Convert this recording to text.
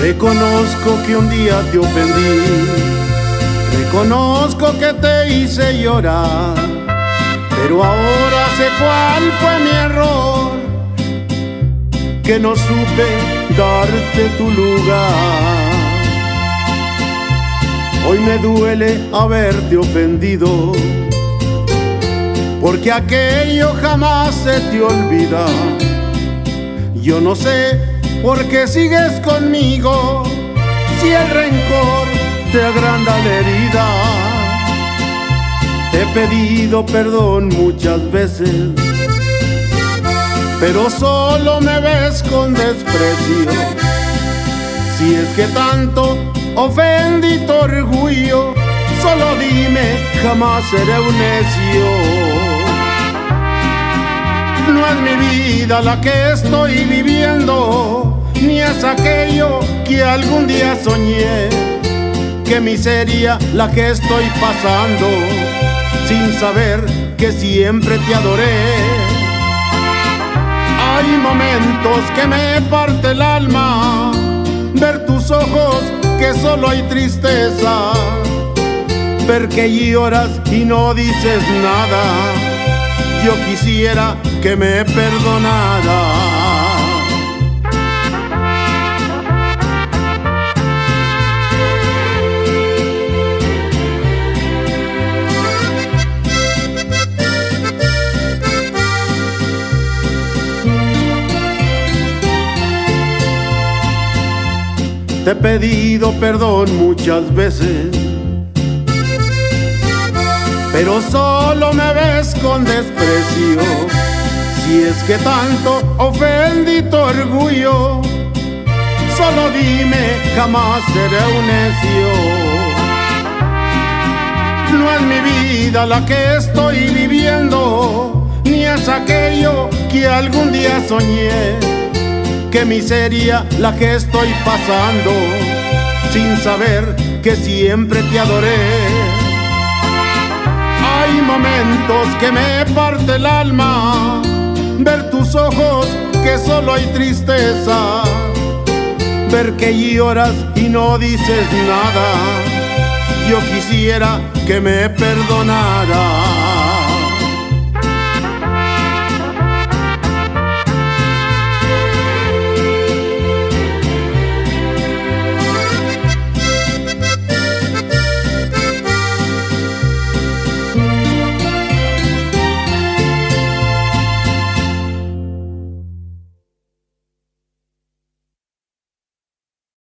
Reconozco que un día te ofendí, reconozco que te hice llorar, pero ahora sé cuál fue mi error, que no supe darte tu lugar. Hoy me duele haberte ofendido, porque aquello jamás se te olvida. Yo no sé por qué sigues conmigo, si el rencor te agranda la herida. Te he pedido perdón muchas veces, pero solo me ves con desprecio. Si es que tanto ofendí tu orgullo, solo dime, jamás seré un necio. No es mi vida la que estoy viviendo, ni es aquello que algún día soñé. Qué miseria la que estoy pasando, sin saber que siempre te adoré. Hay momentos que me parte el alma, ver tus ojos que solo hay tristeza, ver que lloras y no dices nada. Yo quisiera que me perdonara. Te he pedido perdón muchas veces, pero solo me ves con desprecio. Si es que tanto ofendí tu orgullo, solo dime, jamás seré un necio. No es mi vida la que estoy viviendo, ni es aquello que algún día soñé. Qué miseria la que estoy pasando, sin saber que siempre te adoré. Hay momentos que me parte el alma, ver tus ojos que solo hay tristeza, ver que lloras y no dices nada. Yo quisiera que me perdonara.